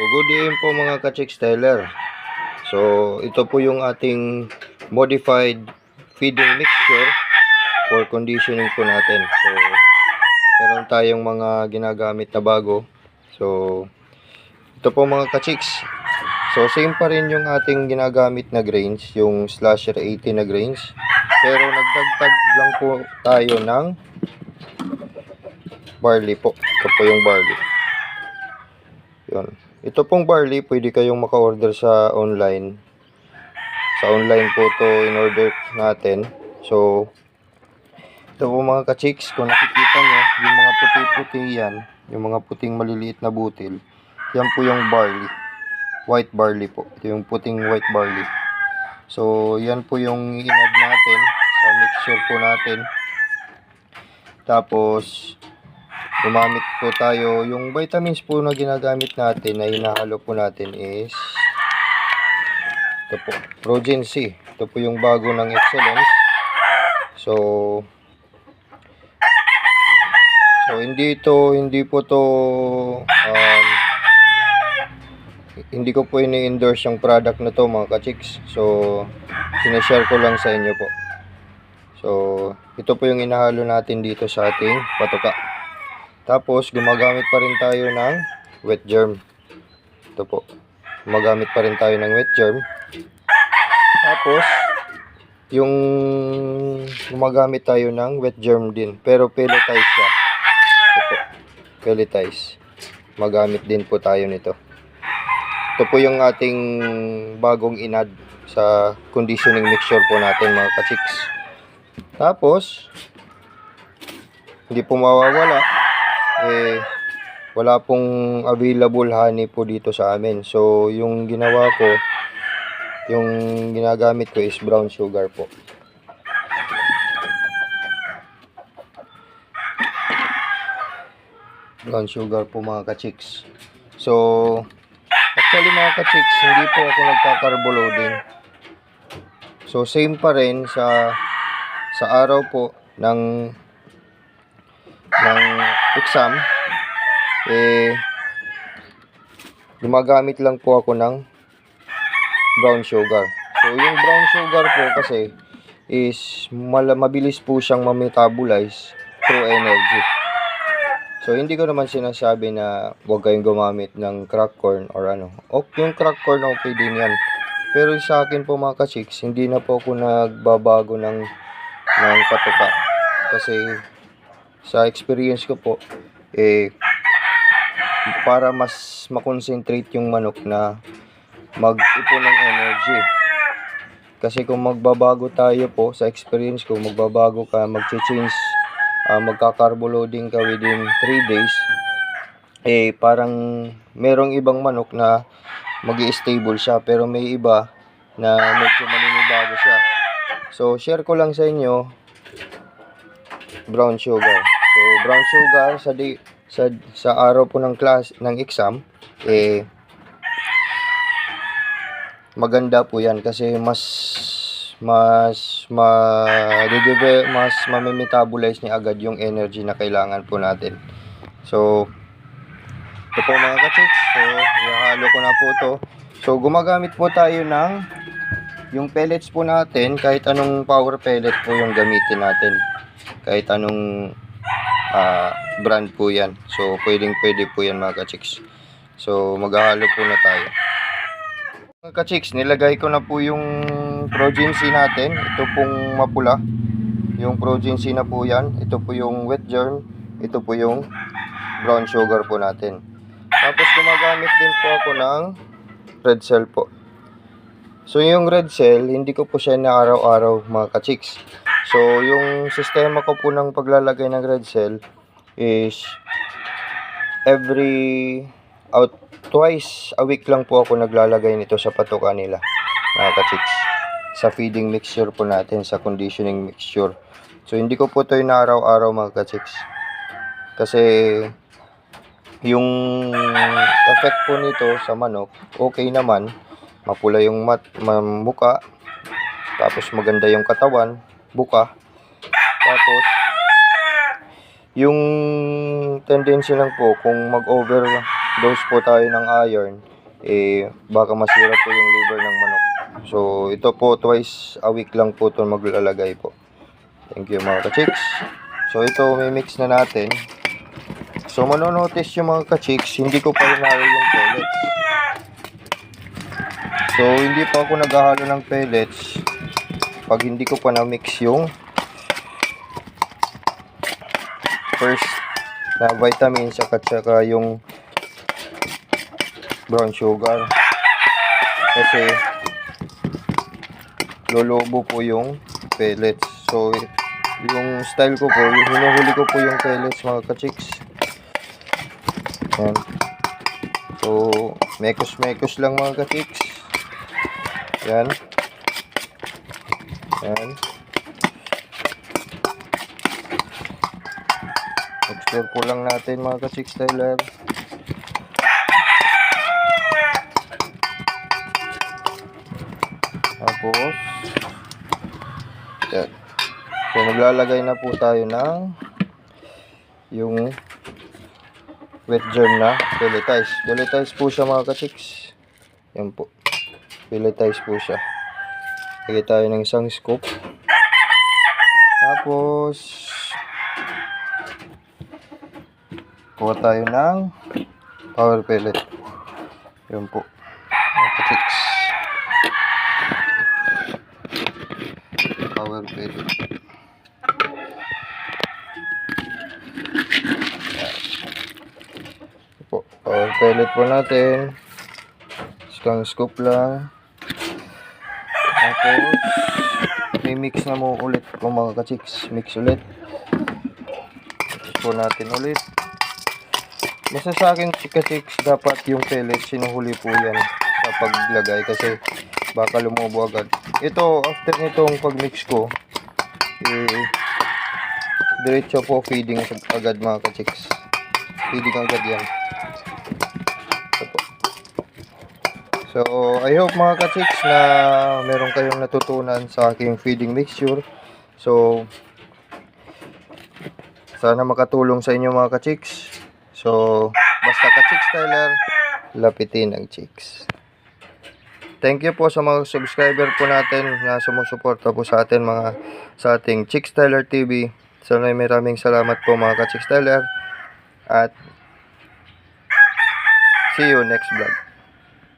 Good evening po mga ka-chicks teller. So, ito po yung ating modified feeding mixture for conditioning po natin. So, meron tayong mga ginagamit na bago. So, ito po mga ka-chicks. So, same pa rin yung ating ginagamit na grains, yung Slasher 80 na grains. Pero nagdagdag lang po tayo ng barley po. Ito po yung barley. Yun. Ito pong barley, pwede kayong maka-order sa online. Sa online po to in-order natin. So, ito po mga ka-chicks, kung nakikita nyo, yung mga puti-puti yan, yung mga puting maliliit na butil, yan po yung barley. White barley po. Ito yung puting white barley. So, yan po yung in-add natin sa mixture po natin. Tapos, gumamit po tayo, yung vitamins po na ginagamit natin na hinahalo po natin is ito po, Progen C. Ito po yung bago ng Excellence. So hindi po to hindi ko po ini-endorse yung product na to mga ka-chicks. So sinashare ko lang sa inyo po. So ito po yung inahalo natin dito sa ating patuka. Tapos, gumagamit pa rin tayo ng wet germ. Ito po. Gumagamit pa rin tayo ng wet germ. Tapos, yung gumagamit tayo ng wet germ din. Pero pelletize siya. Ito po. Pelletize. Magamit din po tayo nito. Ito po yung ating bagong in-add sa conditioning mixture po natin mga ka-chicks. Tapos, hindi po mawawala. Wala pong available honey po dito sa amin. So, yung ginawa ko, yung ginagamit ko is brown sugar po. Brown sugar po mga ka-chicks. So, actually mga ka-chicks, hindi po ako nagka-carbo loading. So, same pa rin sa araw po ng exam, gumagamit lang po ako ng brown sugar. So, yung brown sugar po kasi is mabilis po siyang ma-metabolize through energy. So, hindi ko naman sinasabi na huwag kayong gumamit ng crack corn or ano. Yung crack corn, okay din yan. Pero sa akin po mga ka-chicks, hindi na po ako nagbabago ng patuka. Kasi sa experience ko po, para mas makonsentrate yung manok na mag-ipon ng energy. Kasi kung magbabago tayo po, sa experience ko, magbabago ka, mag-change, magka-carbo loading ka within 3 days, parang merong ibang manok na mag-i-stable siya, pero may iba na medyo maninibago siya. So, share ko lang sa inyo, brown sugar. So, brown sugar sa araw po ng exam, maganda po yan kasi mas mamimetabolize niya agad yung energy na kailangan po natin. So, ito po mga ka-chicks. So, ihahalo ko na po ito. So, gumagamit po tayo ng yung pellets po natin, kahit anong power pellet po yung gamitin natin. Kahit anong brand po yan. So, pwede po yan mga ka-chicks. So, maghahalo po na tayo. Mga ka-chicks, nilagay ko na po yung Progen C natin. Ito pong mapula. Yung Progen C na po yan. Ito po yung wet germ. Ito po yung brown sugar po natin. Tapos, gumagamit din po ako ng red cell po. So, yung red cell, hindi ko po siya na araw-araw mga ka-chicks. So, yung sistema ko po ng paglalagay ng red cell is twice a week lang po ako naglalagay nito sa patuka nila, mga ka-chicks. Sa feeding mixture po natin, sa conditioning mixture. So, hindi ko po ito na araw-araw mga ka-chicks. Kasi, yung effect po nito sa manok, okay naman. Mapula yung muka. Tapos, maganda yung katawan. Buka. Tapos, yung tendency lang po kung dose po tayo ng iron, baka masira po yung liver ng manok. So, ito po twice a week lang po ito maglalagay po. Thank you mga ka-chicks. So, ito may mix na natin. So, manonotice yung mga ka-chicks, hindi ko pa hinalo yung pellets. So, hindi pa ako naghahalo ng pellets pag hindi ko pa na-mix yung first na vitamins at saka yung brown sugar. Kasi, lolobo po yung pellets. So, yung style ko po, yung hinuhuli ko po yung pellets mga ka-chicks. Yan. So, mekos-mekos lang mga ka-chicks. Yan. Yan. Explore po lang natin mga ka-chicks styler. Tapos, yan. So, maglalagay na po tayo ng yung wet germ na pelletize. Pelletize po siya mga ka-chicks. Yan po. Pelletize po siya. Lagay tayo ng isang scoop. Tapos, kuha tayo ng power pellet. Yan po. Mga ka-chicks. Power pellet. Po, power pellet po natin. Isang scoop lang. Tapos, may mix na mo ulit po mga ka-chicks. Mix ulit. Mix po natin ulit. Basta sa akin ka-chicks, dapat yung pellets, sinuhuli po yan sa paglagay kasi baka lumubo agad. Ito, after nitong pag-mix ko, diretso po feeding agad mga ka-chicks. Feeding agad yan. So, I hope mga ka-chicks na meron kayong natutunan sa aking feeding mixture. So, sana makatulong sa inyo mga ka-chicks. So, basta ka-chicks styler, lapitin ang chicks. Thank you po sa mga subscriber po natin na sumusuporta po sa atin sa ating Chicks Styler TV. Sana maraming salamat po mga ka-chicks styler. At see you next vlog.